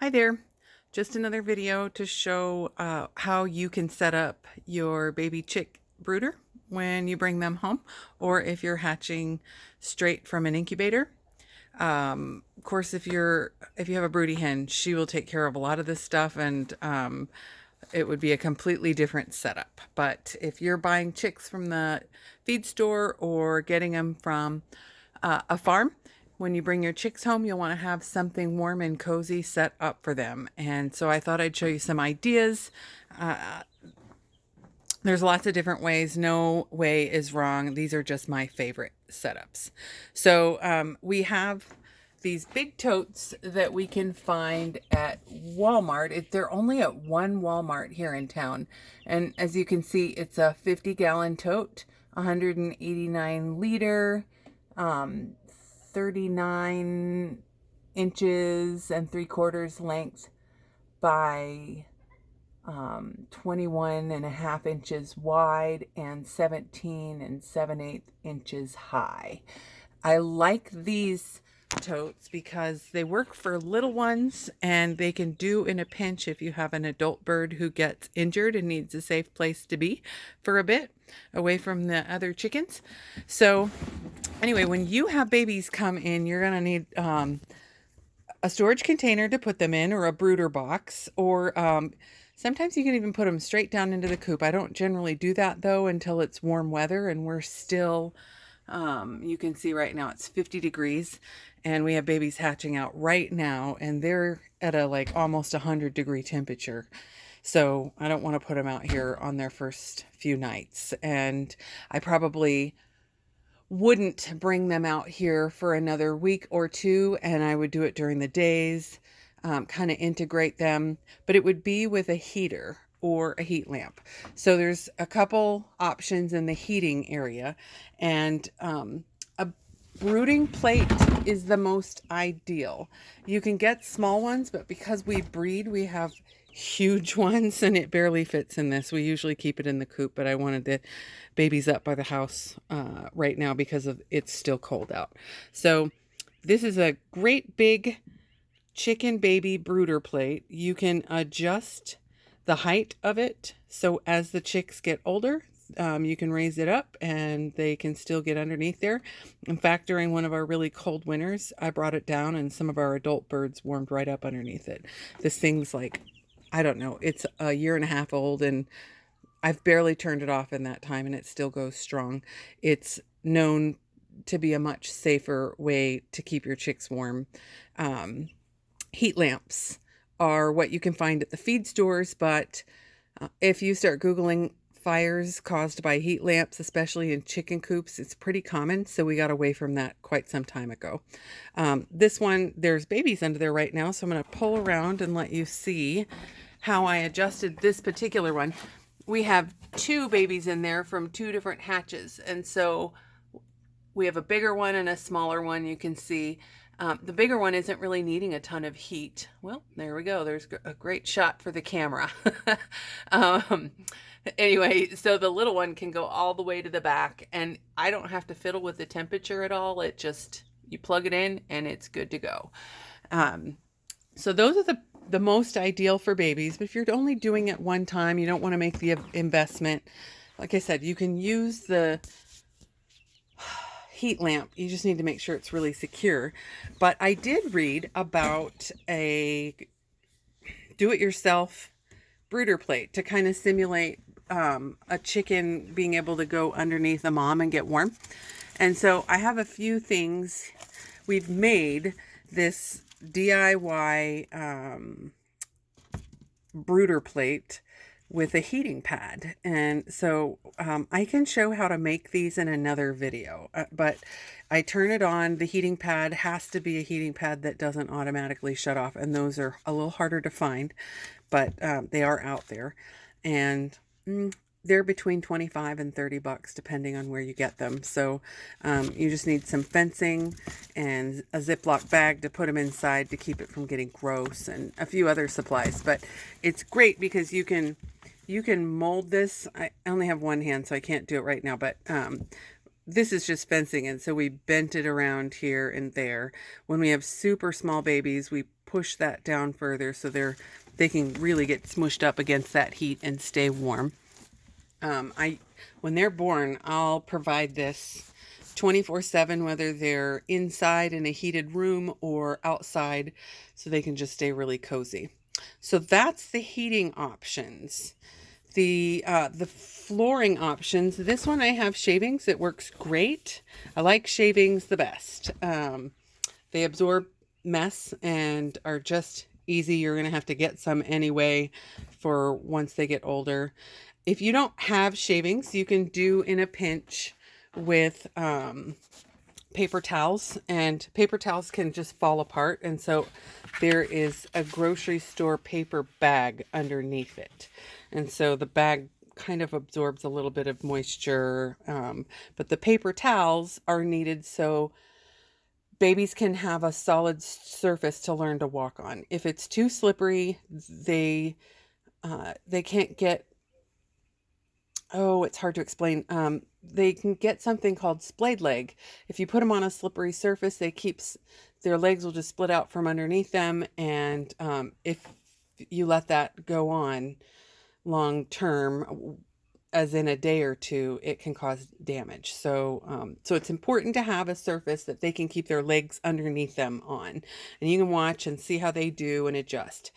Hi there. Just another video to show how you can set up your baby chick brooder when you bring them home, or if you're hatching straight from an incubator. Of course, if you have a broody hen, she will take care of a lot of this stuff, and it would be a completely different setup. But if you're buying chicks from the feed store or getting them from a farm, when you bring your chicks home, you'll want to have something warm and cozy set up for them. And so I thought I'd show you some ideas. There's lots of different ways. No way is wrong. These are just my favorite setups. So we have these big totes that we can find at Walmart. They're only at one Walmart here in town. And as you can see, it's a 50-gallon tote, 189 liter, 39 inches and 3/4 length by 21 and a half inches wide and 17 and 7/8 inches high. I like these totes because they work for little ones, and they can do in a pinch if you have an adult bird who gets injured and needs a safe place to be for a bit away from the other chickens. So anyway, when you have babies come in, you're going to need a storage container to put them in, or a brooder box, or sometimes you can even put them straight down into the coop. I don't generally do that, though, until it's warm weather, and we're still, you can see right now it's 50 degrees, and we have babies hatching out right now, and they're at a like almost 100-degree temperature. So I don't want to put them out here on their first few nights, and I probably wouldn't bring them out here for another week or two, and I would do it during the days, kind of integrate them, but it would be with a heater or a heat lamp. So there's a couple options in the heating area, and a brooding plate is the most ideal. You can get small ones, but because we breed, we have huge ones, and it barely fits in this. We usually keep it in the coop, but I wanted the babies up by the house right now because of it's still cold out. So this is a great big chicken baby brooder plate. You can adjust the height of it, so as the chicks get older, you can raise it up and they can still get underneath there. In fact, during one of our really cold winters, I brought it down and some of our adult birds warmed right up underneath it. This thing's like, I don't know, it's a year and a half old, and I've barely turned it off in that time, and it still goes strong. It's known to be a much safer way to keep your chicks warm. Heat lamps are what you can find at the feed stores, but if you start Googling fires caused by heat lamps, especially in chicken coops, it's pretty common, so we got away from that quite some time ago. This one, there's babies under there right now, so I'm going to pull around and let you see how I adjusted this particular one. We have two babies in there from two different hatches, and so we have a bigger one and a smaller one. You can see the bigger one isn't really needing a ton of heat. Well, there we go. There's a great shot for the camera. Anyway, so the little one can go all the way to the back, and I don't have to fiddle with the temperature at all. It just, you plug it in and it's good to go. So those are the most ideal for babies, but if you're only doing it one time, you don't want to make the investment. Like I said, you can use the heat lamp. You just need to make sure it's really secure. But I did read about a do-it-yourself brooder plate to kind of simulate a chicken being able to go underneath a mom and get warm. And so I have a few things. We've made this DIY brooder plate with a heating pad, and so I can show how to make these in another video, but I turn it on. The heating pad has to be a heating pad that doesn't automatically shut off, and those are a little harder to find, but they are out there, and they're between 25 and 30 bucks depending on where you get them. So you just need some fencing and a Ziploc bag to put them inside to keep it from getting gross, and a few other supplies. But it's great because you can mold this. I only have one hand, so I can't do it right now, but this is just fencing, and so we bent it around here and there. When we have super small babies, we push that down further so they can really get smushed up against that heat and stay warm. When they're born, I'll provide this 24/7, whether they're inside in a heated room or outside, so they can just stay really cozy. So that's the heating options. The flooring options. This one I have shavings. It works great. I like shavings the best. They absorb mess and are just easy. You're going to have to get some anyway for once they get older. If you don't have shavings, you can do in a pinch with paper towels, and paper towels can just fall apart. And so there is a grocery store paper bag underneath it. And so the bag kind of absorbs a little bit of moisture, but the paper towels are needed so babies can have a solid surface to learn to walk on. If it's too slippery, they can't get, it's hard to explain. They can get something called splayed leg. If you put them on a slippery surface, their legs will just split out from underneath them. And if you let that go on long term, as in a day or two, it can cause damage. So it's important to have a surface that they can keep their legs underneath them on. And you can watch and see how they do and adjust.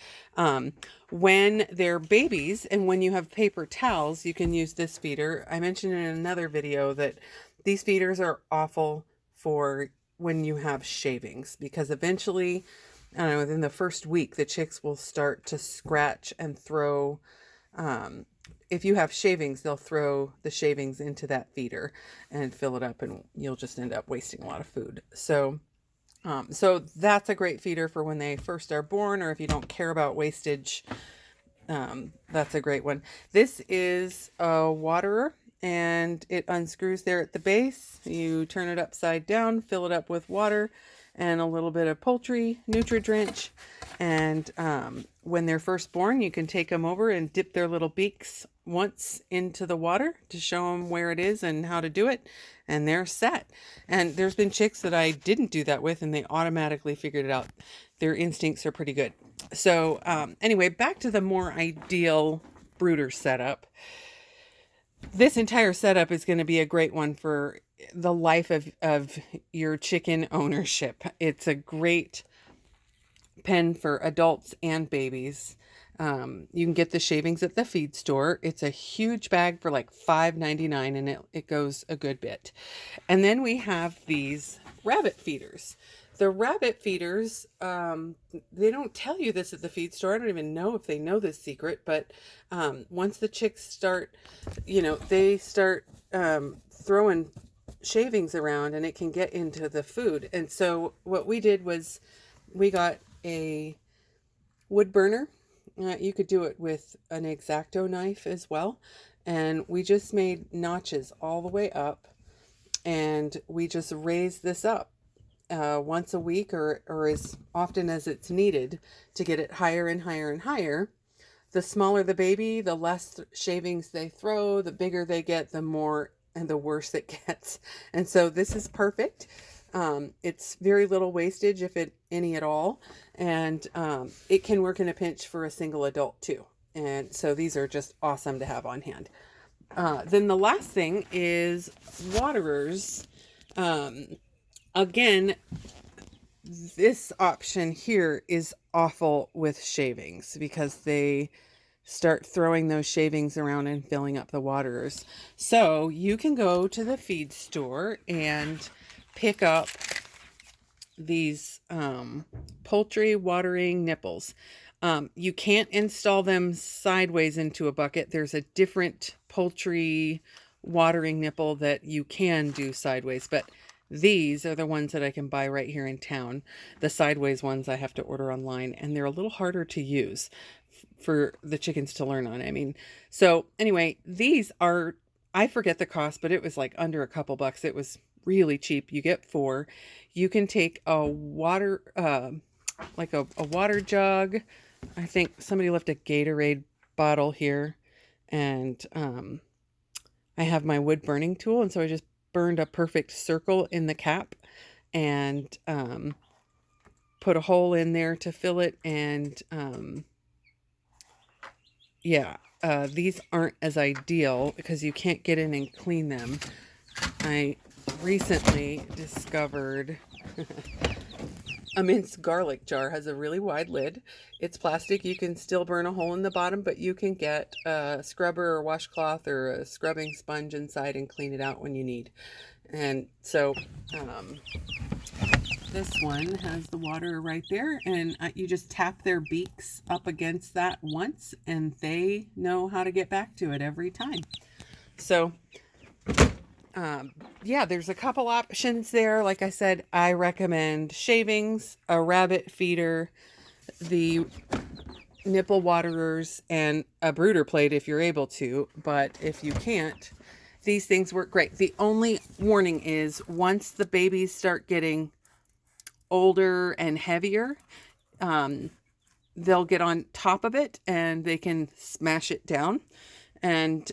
When they're babies and when you have paper towels, you can use this feeder. I mentioned in another video that these feeders are awful for when you have shavings, because eventually, I don't know, within the first week, the chicks will start to scratch and throw. If you have shavings, they'll throw the shavings into that feeder and fill it up, and you'll just end up wasting a lot of food. So that's a great feeder for when they first are born, or if you don't care about wastage, that's a great one. This is a waterer, and it unscrews there at the base. You turn it upside down, fill it up with water and a little bit of poultry Nutri-Drench. And when they're first born, you can take them over and dip their little beaks once into the water to show them where it is and how to do it, and they're set. And there's been chicks that I didn't do that with, and they automatically figured it out. Their instincts are pretty good. So anyway, back to the more ideal brooder setup. This entire setup is going to be a great one for the life of your chicken ownership. It's a great pen for adults and babies. You can get the shavings at the feed store. It's a huge bag for like $5.99, and it goes a good bit. And then we have these rabbit feeders. The rabbit feeders, they don't tell you this at the feed store. I don't even know if they know this secret, but once the chicks start, they start throwing shavings around, and it can get into the food. And so what we did was we got a wood burner. You could do it with an X-Acto knife as well. And we just made notches all the way up, and we just raised this up once a week or as often as it's needed to get it higher and higher and higher. The smaller the baby, the less shavings they throw. The bigger they get, the more and the worse it gets. And so this is perfect. It's very little wastage, if any at all. And it can work in a pinch for a single adult too. And so these are just awesome to have on hand. Then the last thing is waterers. Again, this option here is awful with shavings because they start throwing those shavings around and filling up the waterers. So you can go to the feed store and pick up these poultry watering nipples. You can't install them sideways into a bucket. There's a different poultry watering nipple that you can do sideways, but these are the ones that I can buy right here in town. The sideways ones I have to order online, and they're a little harder to use for the chickens to learn on. I mean, so anyway, these are, I forget the cost, but it was like under a couple bucks. It was really cheap. You get 4. You can take a water, like a water jug. I think somebody left a Gatorade bottle here, and I have my wood burning tool, and so I just burned a perfect circle in the cap and put a hole in there to fill it. And yeah, these aren't as ideal because you can't get in and clean them. I recently discovered a minced garlic jar has a really wide lid. It's plastic. You can still burn a hole in the bottom, but you can get a scrubber or washcloth or a scrubbing sponge inside and clean it out when you need. And so this one has the water right there, and you just tap their beaks up against that once, and they know how to get back to it every time. So yeah, there's a couple options there. Like I said, I recommend shavings, a rabbit feeder, the nipple waterers, and a brooder plate if you're able to. But if you can't, these things work great. The only warning is once the babies start getting older and heavier, they'll get on top of it and they can smash it down. And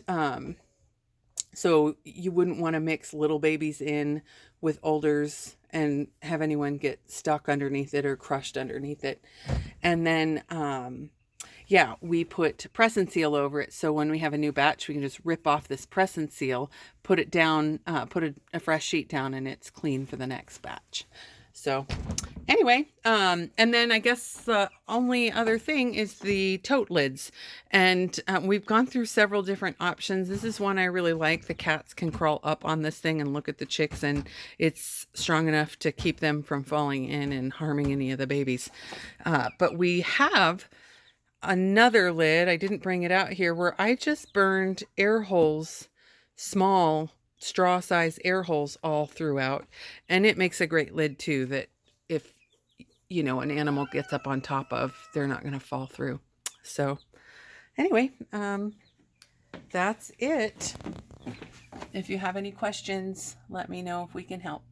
so you wouldn't want to mix little babies in with olders and have anyone get stuck underneath it or crushed underneath it. And then, yeah, we put press and seal over it. So when we have a new batch, we can just rip off this press and seal, put it down, put a fresh sheet down, and it's clean for the next batch. So anyway, and then I guess the only other thing is the tote lids. And we've gone through several different options. This is one I really like. The cats can crawl up on this thing and look at the chicks, and it's strong enough to keep them from falling in and harming any of the babies. But we have another lid, I didn't bring it out here, where I just burned air holes, small straw size air holes all throughout, and it makes a great lid too, that if you know an animal gets up on top of, they're not going to fall through. So anyway, that's it. If you have any questions, let me know if we can help.